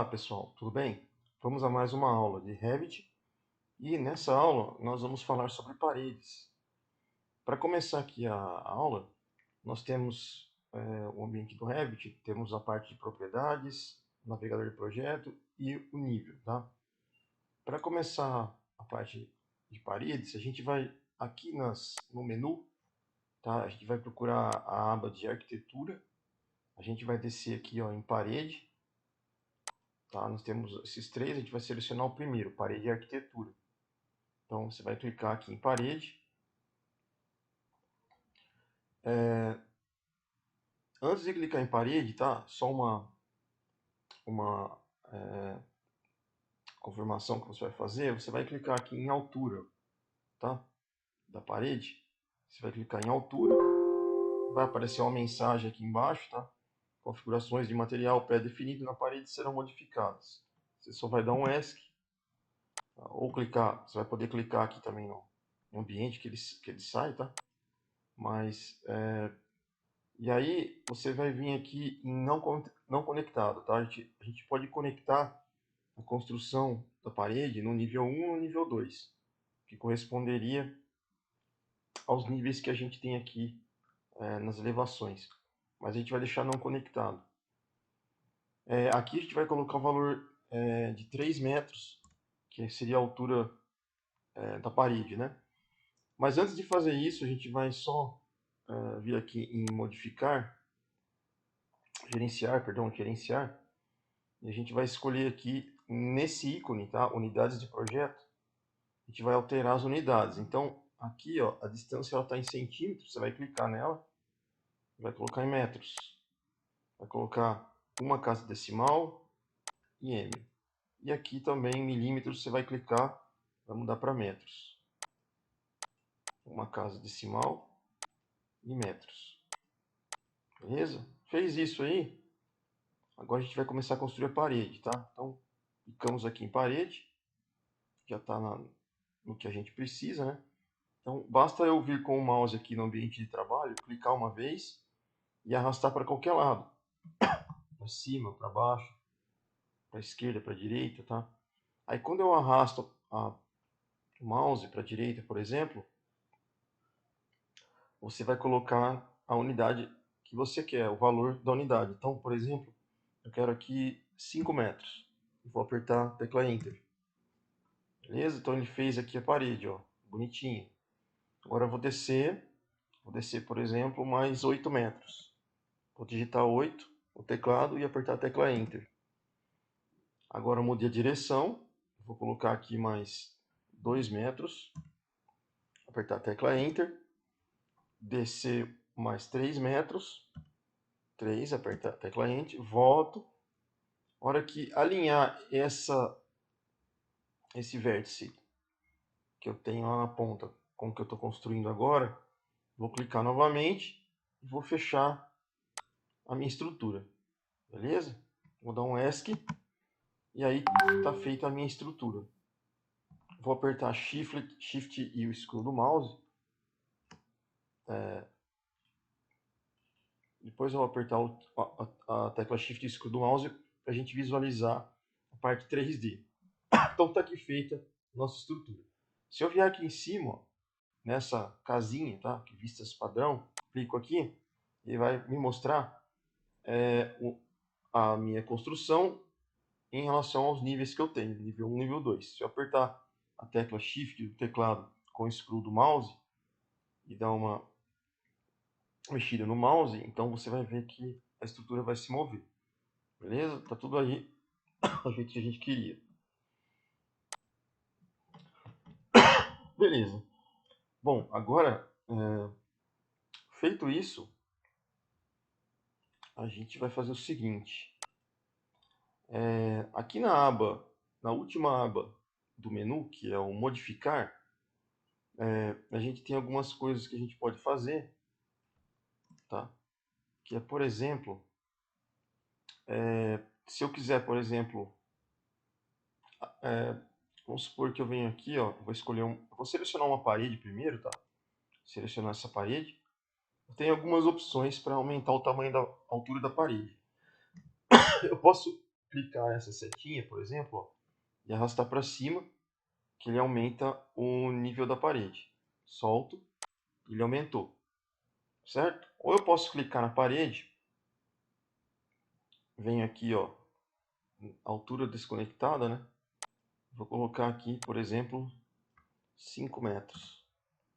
Olá pessoal, tudo bem? Vamos a mais uma aula de Revit e nessa aula nós vamos falar sobre paredes. Para começar aqui a aula, nós temos o ambiente do Revit, temos a parte de propriedades, navegador de projeto e o nível, tá? Para começar a parte de paredes, a gente vai aqui no menu, tá? A gente vai procurar a aba de arquitetura, a gente vai descer aqui ó, em parede. Tá? Nós temos esses três, a gente vai selecionar o primeiro, parede e arquitetura. Então você vai clicar aqui em parede. Antes de clicar em parede, tá? Só uma confirmação que você vai fazer. Você vai clicar aqui em altura, tá? Da parede. Você vai clicar em altura. Vai aparecer uma mensagem aqui embaixo, tá? Configurações de material pré-definido na parede serão modificadas. Você só vai dar um ESC. Tá? Ou clicar, você vai poder clicar aqui também no ambiente que ele sai, tá? Mas e aí você vai vir aqui em não conectado, tá? A gente pode conectar a construção da parede no nível 1 ou no nível 2, que corresponderia aos níveis que a gente tem aqui nas elevações. Mas a gente vai deixar não conectado. Aqui a gente vai colocar o valor de 3 metros, que seria a altura da parede, né? Mas antes de fazer isso, a gente vai só vir aqui em gerenciar, e a gente vai escolher aqui nesse ícone, tá? Unidades de projeto, a gente vai alterar as unidades. Então, aqui, ó, a distância está em centímetros, você vai clicar nela, vai colocar em metros, vai colocar uma casa decimal e M. E aqui também em milímetros você vai clicar, vai mudar para metros. Uma casa decimal e metros. Beleza? Fez isso aí, agora a gente vai começar a construir a parede, tá? Então, clicamos aqui em parede, já está no que a gente precisa, né? Então, basta eu vir com o mouse aqui no ambiente de trabalho, clicar uma vez e arrastar para qualquer lado. Para cima, para baixo, para a esquerda, para a direita, tá? Aí quando eu arrasto o mouse para a direita, por exemplo, você vai colocar a unidade que você quer, o valor da unidade. Então, por exemplo, eu quero aqui 5 metros. Vou apertar a tecla Enter. Beleza? Então ele fez aqui a parede, ó, bonitinho. Agora eu vou descer, por exemplo, mais 8 metros. Vou digitar 8 no teclado e apertar a tecla Enter. Agora eu mudei a direção, vou colocar aqui mais 2 metros, apertar a tecla Enter, descer mais 3 metros, 3, apertar a tecla Enter, volto. A hora que alinhar esse vértice que eu tenho lá na ponta com o que eu estou construindo agora, vou clicar novamente e vou fechar a minha estrutura, beleza? Vou dar um ESC e aí está feita a minha estrutura. Vou apertar Shift e o scroll do mouse. Depois eu vou apertar a tecla Shift e scroll do mouse para a gente visualizar a parte 3D. Então está aqui feita a nossa estrutura. Se eu vier aqui em cima, nessa casinha, tá? Vistas padrão, clico aqui e vai me mostrar a minha construção em relação aos níveis que eu tenho, nível 1 e nível 2. Se eu apertar a tecla Shift do teclado com o scroll do mouse e dar uma mexida no mouse, então você vai ver que a estrutura vai se mover. Beleza? Tá tudo aí do jeito que a gente queria. Beleza. Bom, agora, feito isso, a gente vai fazer o seguinte. Aqui na última aba do menu, que é o modificar, a gente tem algumas coisas que a gente pode fazer, tá? Que é, por exemplo, se eu quiser, por exemplo, vamos supor que eu venho aqui, ó, vou selecionar uma parede primeiro, tá? Selecionar essa parede. Tem algumas opções para aumentar o tamanho da altura da parede. Eu posso clicar nessa setinha, por exemplo, ó, e arrastar para cima, que ele aumenta o nível da parede. Solto, ele aumentou, certo? Ou eu posso clicar na parede, venho aqui, ó, altura desconectada, né? Vou colocar aqui, por exemplo, 5 metros.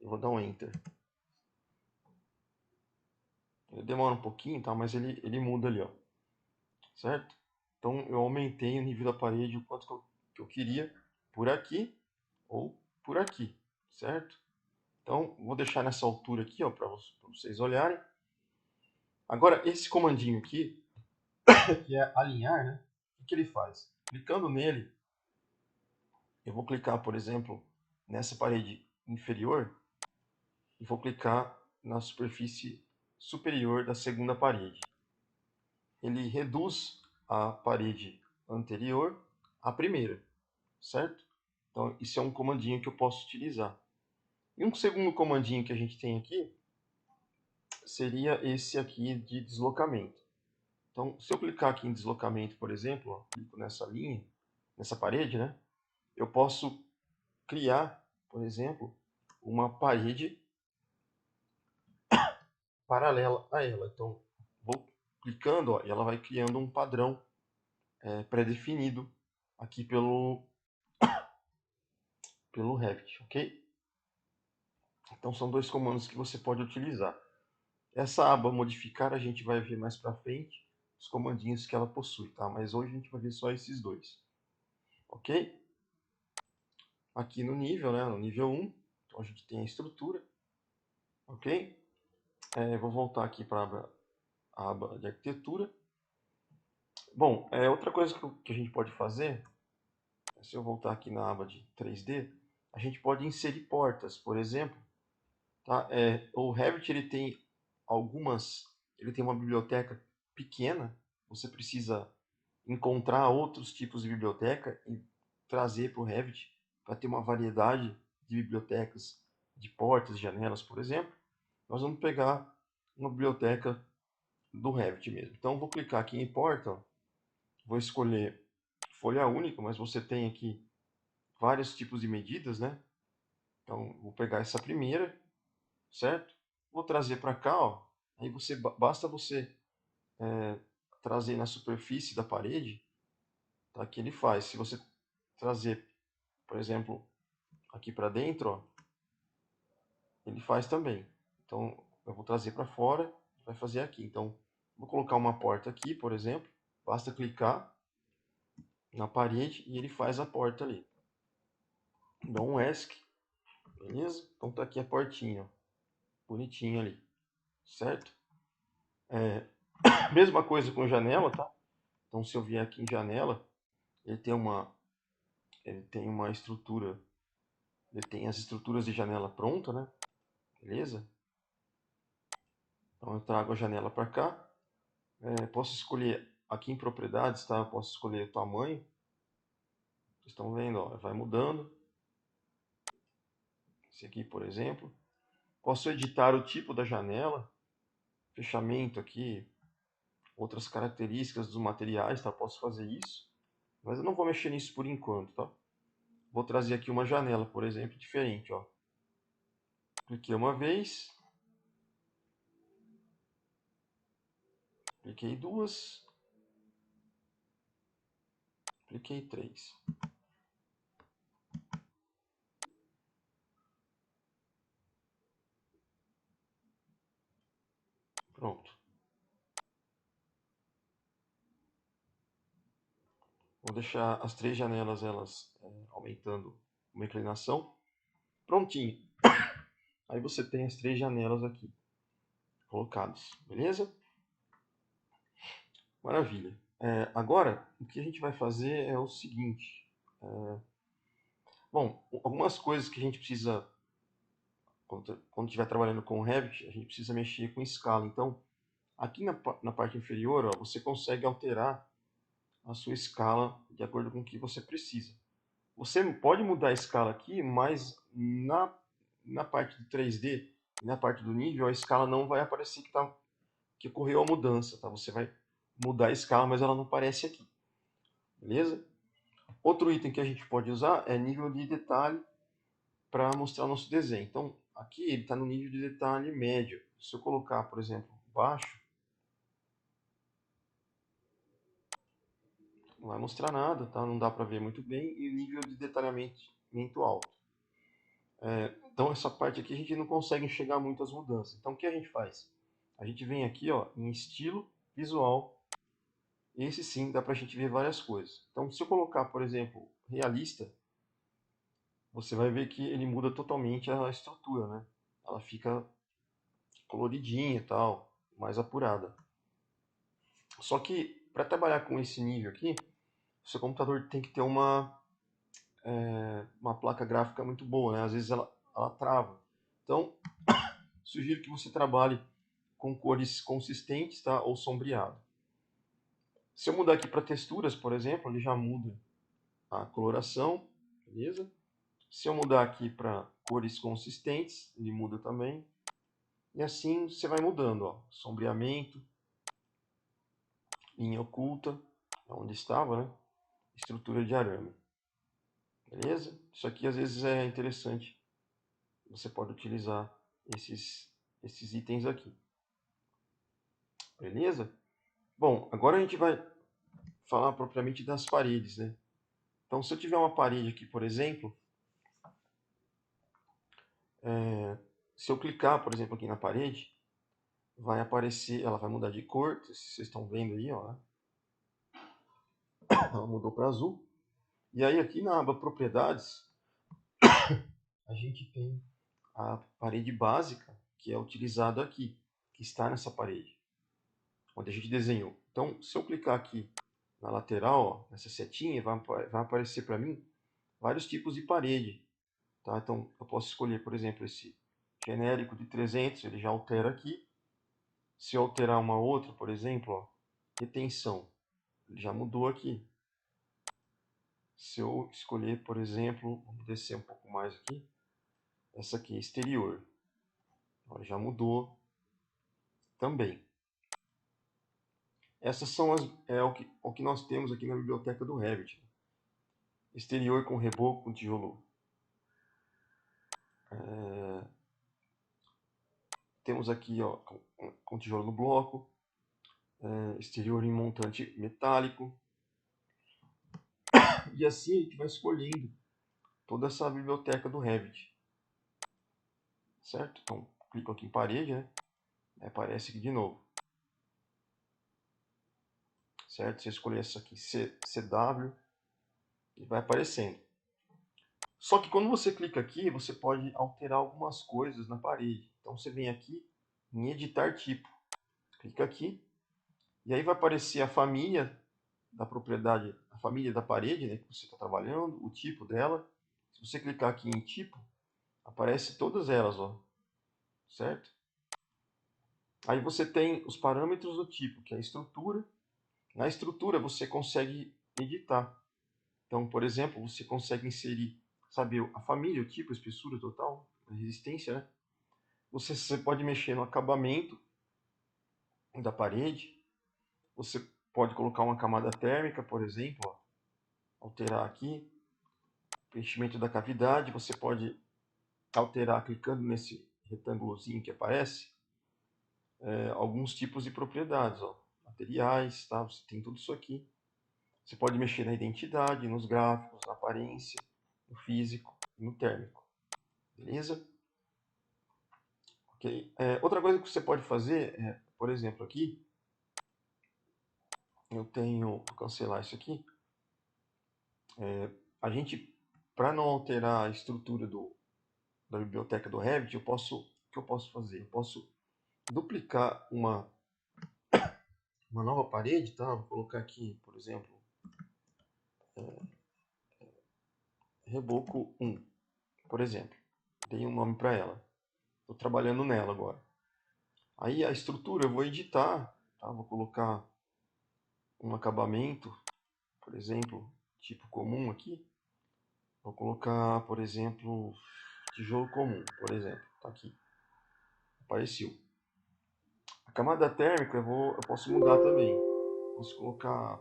Eu vou dar um Enter. Ele demora um pouquinho, tá? Mas ele muda ali, ó. Certo? Então eu aumentei o nível da parede o quanto que eu queria por aqui ou por aqui, certo? Então vou deixar nessa altura aqui, ó, para vocês olharem. Agora esse comandinho aqui, que é alinhar, né? O que ele faz? Clicando nele, eu vou clicar, por exemplo, nessa parede inferior e vou clicar na superfície superior da segunda parede. Ele reduz a parede anterior à primeira, certo? Então, isso é um comandinho que eu posso utilizar. E um segundo comandinho que a gente tem aqui seria esse aqui de deslocamento. Então, se eu clicar aqui em deslocamento, por exemplo, ó, clico nessa linha, nessa parede, né? Eu posso criar, por exemplo, uma parede paralela a ela. Então, vou clicando, ó, e ela vai criando um padrão pré-definido aqui pelo Revit, ok? Então, são dois comandos que você pode utilizar. Essa aba modificar a gente vai ver mais para frente os comandinhos que ela possui, tá? Mas hoje a gente vai ver só esses dois, ok? Aqui no nível, né? No nível 1, então a gente tem a estrutura, ok? Vou voltar aqui para a aba de arquitetura. Bom, outra coisa que a gente pode fazer, se eu voltar aqui na aba de 3D, a gente pode inserir portas, por exemplo. Tá? O Revit ele tem ele tem uma biblioteca pequena, você precisa encontrar outros tipos de biblioteca e trazer para o Revit para ter uma variedade de bibliotecas, de portas, janelas, por exemplo. Nós vamos pegar uma biblioteca do Revit mesmo. Então vou clicar aqui em porta, ó. Vou escolher folha única, mas você tem aqui vários tipos de medidas, né? Então vou pegar essa primeira, certo? Vou trazer para cá, ó. Aí basta você trazer na superfície da parede, tá? Que ele faz. Se você trazer, por exemplo, aqui para dentro, ó, ele faz também. Então eu vou trazer para fora, vai fazer aqui. Então vou colocar uma porta aqui, por exemplo. Basta clicar na parede e ele faz a porta ali. Dou um ESC, beleza? Então tá aqui a portinha, ó, bonitinha ali, certo? Mesma coisa com janela, tá? Então se eu vier aqui em janela, ele tem uma estrutura, ele tem as estruturas de janela pronta, né? Beleza? Então eu trago a janela para cá. Posso escolher aqui em propriedades, tá? Eu posso escolher o tamanho. Vocês estão vendo, ó, vai mudando. Esse aqui, por exemplo. Posso editar o tipo da janela, fechamento aqui, outras características dos materiais, tá? Posso fazer isso. Mas eu não vou mexer nisso por enquanto, tá? Vou trazer aqui uma janela, por exemplo, diferente, ó. Cliquei uma vez. Cliquei duas. Cliquei três. Pronto. Vou deixar as três janelas elas aumentando uma inclinação. Prontinho. Aí você tem as três janelas aqui colocadas, beleza? Maravilha. Agora, o que a gente vai fazer é o seguinte. Bom, algumas coisas que a gente precisa, quando estiver trabalhando com o Revit, a gente precisa mexer com escala. Então, aqui na parte inferior, ó, você consegue alterar a sua escala de acordo com o que você precisa. Você pode mudar a escala aqui, mas na parte de 3D, na parte do nível, a escala não vai aparecer que ocorreu a mudança, tá? Você vai mudar a escala, mas ela não aparece aqui. beleza? Outro item que a gente pode usar é nível de detalhe para mostrar o nosso desenho. Então, aqui ele está no nível de detalhe médio. Se eu colocar, por exemplo, baixo, não vai mostrar nada, tá? Não dá para ver muito bem. E nível de detalhamento alto. Então, essa parte aqui a gente não consegue enxergar muito as mudanças. Então, o que a gente faz? A gente vem aqui, ó, em estilo visual. Esse sim dá para a gente ver várias coisas. Então, se eu colocar, por exemplo, realista, você vai ver que ele muda totalmente a estrutura, né? Ela fica coloridinha e tal, mais apurada. Só que para trabalhar com esse nível aqui, o seu computador tem que ter uma placa gráfica muito boa, né? Às vezes ela trava. Então, sugiro que você trabalhe com cores consistentes, tá? Ou sombreado. Se eu mudar aqui para texturas, por exemplo, ele já muda a coloração, beleza? Se eu mudar aqui para cores consistentes, ele muda também. E assim você vai mudando, ó. Sombreamento, linha oculta, onde estava, né? Estrutura de arame. Beleza? Isso aqui às vezes é interessante. Você pode utilizar esses itens aqui. Beleza? Bom, agora a gente vai falar propriamente das paredes, né? Então, se eu tiver uma parede aqui, por exemplo, se eu clicar, por exemplo, aqui na parede, vai aparecer, ela vai mudar de cor, vocês estão vendo aí, ó. Ela mudou para azul. E aí aqui na aba propriedades, a gente tem a parede básica que é utilizada aqui, que está nessa parede, onde a gente desenhou. Então, se eu clicar aqui na lateral, ó, nessa setinha, vai aparecer para mim vários tipos de parede. Tá? Então, eu posso escolher, por exemplo, esse genérico de 300, ele já altera aqui. Se eu alterar uma outra, por exemplo, ó, retenção, ele já mudou aqui. Se eu escolher, por exemplo, vamos descer um pouco mais aqui, essa aqui, exterior, ela já mudou também. Essas são o que nós temos aqui na biblioteca do Revit. Exterior com reboco, com tijolo. Temos aqui ó, com tijolo no bloco. Exterior em montante metálico. E assim a gente vai escolhendo toda essa biblioteca do Revit. Certo? Então, clico aqui em parede, né? Aparece aqui de novo. Certo? Você escolher essa aqui, CW, e vai aparecendo. Só que quando você clica aqui, você pode alterar algumas coisas na parede. Então você vem aqui em editar tipo. Clica aqui. E aí vai aparecer a família da propriedade, a família da parede, né, que você está trabalhando, o tipo dela. Se você clicar aqui em tipo, aparece todas elas, ó, certo? Aí você tem os parâmetros do tipo, que é a estrutura. Na estrutura você consegue editar. Então, por exemplo, você consegue inserir, saber a família, o tipo, a espessura total, a resistência, né? Você pode mexer no acabamento da parede. Você pode colocar uma camada térmica, por exemplo, ó, alterar aqui. Preenchimento da cavidade, você pode alterar clicando nesse retângulozinho que aparece, alguns tipos de propriedades, ó, materiais, tá? Você tem tudo isso aqui. Você pode mexer na identidade, nos gráficos, na aparência, no físico e no térmico. Beleza? Ok. Outra coisa que você pode fazer é, por exemplo, aqui, vou cancelar isso aqui. A gente, para não alterar a estrutura da biblioteca do Revit, o que eu posso fazer? Eu posso duplicar uma nova parede, tá? Vou colocar aqui, por exemplo, reboco 1, por exemplo. Dei um nome para ela. Estou trabalhando nela agora. Aí a estrutura eu vou editar, tá? Vou colocar um acabamento, por exemplo, tipo comum aqui. Vou colocar, por exemplo, tijolo comum, por exemplo. Tá aqui. Apareceu. A camada térmica eu posso mudar também. Posso colocar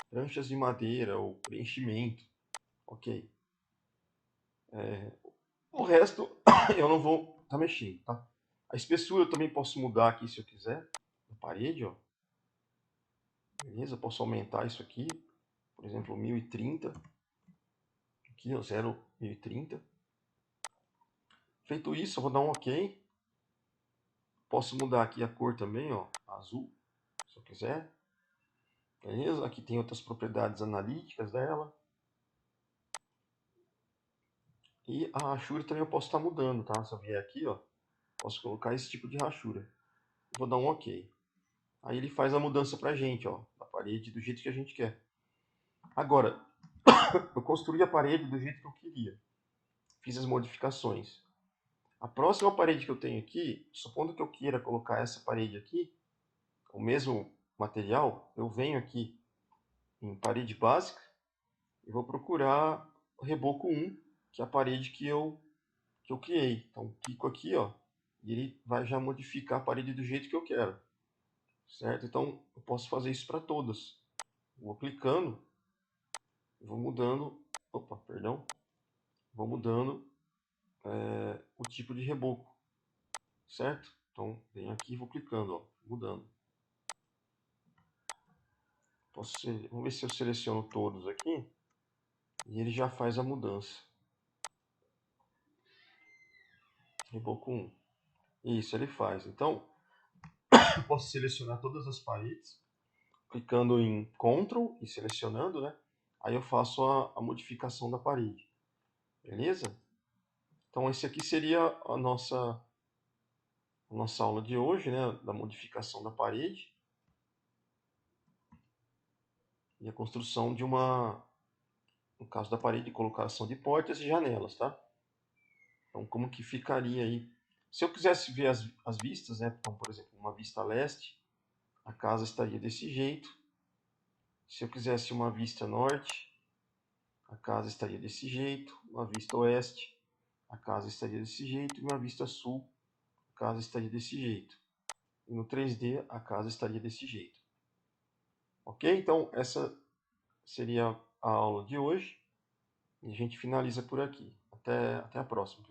pranchas de madeira ou preenchimento, ok. O resto eu não vou estar mexendo, tá? A espessura eu também posso mudar aqui se eu quiser, na parede, ó. Beleza? Eu posso aumentar isso aqui, por exemplo, 1030. Aqui, ó, 0,1030. Feito isso, eu vou dar um OK. Posso mudar aqui a cor também, ó, azul, se eu quiser. Beleza? Aqui tem outras propriedades analíticas dela. E a rachura também eu posso estar mudando, tá? Se eu vier aqui, ó, posso colocar esse tipo de rachura. Vou dar um OK. Aí ele faz a mudança pra gente, ó, da parede do jeito que a gente quer. Agora, eu construí a parede do jeito que eu queria. Fiz as modificações. A próxima parede que eu tenho aqui, supondo que eu queira colocar essa parede aqui, o mesmo material, eu venho aqui em parede básica e vou procurar o reboco 1, que é a parede que eu criei. Então, clico aqui, ó, e ele vai já modificar a parede do jeito que eu quero. Certo? Então, eu posso fazer isso para todas. Vou clicando, vou mudando, opa, perdão, vou mudando o tipo de reboco, certo? Então, venho aqui e vou clicando, ó, mudando. Vamos ver se eu seleciono todos aqui e ele já faz a mudança. Reboco 1. Isso, ele faz. Então, eu posso selecionar todas as paredes, clicando em Ctrl e selecionando, né? Aí eu faço a modificação da parede. Beleza? Então, esse aqui seria a nossa aula de hoje, né? Da modificação da parede e a construção de no caso da parede, colocação de portas e janelas, tá? Então, como que ficaria aí? Se eu quisesse ver as vistas, né? Então, por exemplo, uma vista leste, a casa estaria desse jeito. Se eu quisesse uma vista norte, a casa estaria desse jeito. Uma vista oeste, a casa estaria desse jeito. E uma vista sul, a casa estaria desse jeito. E no 3D, a casa estaria desse jeito. Ok? Então, essa seria a aula de hoje. E a gente finaliza por aqui. Até a próxima.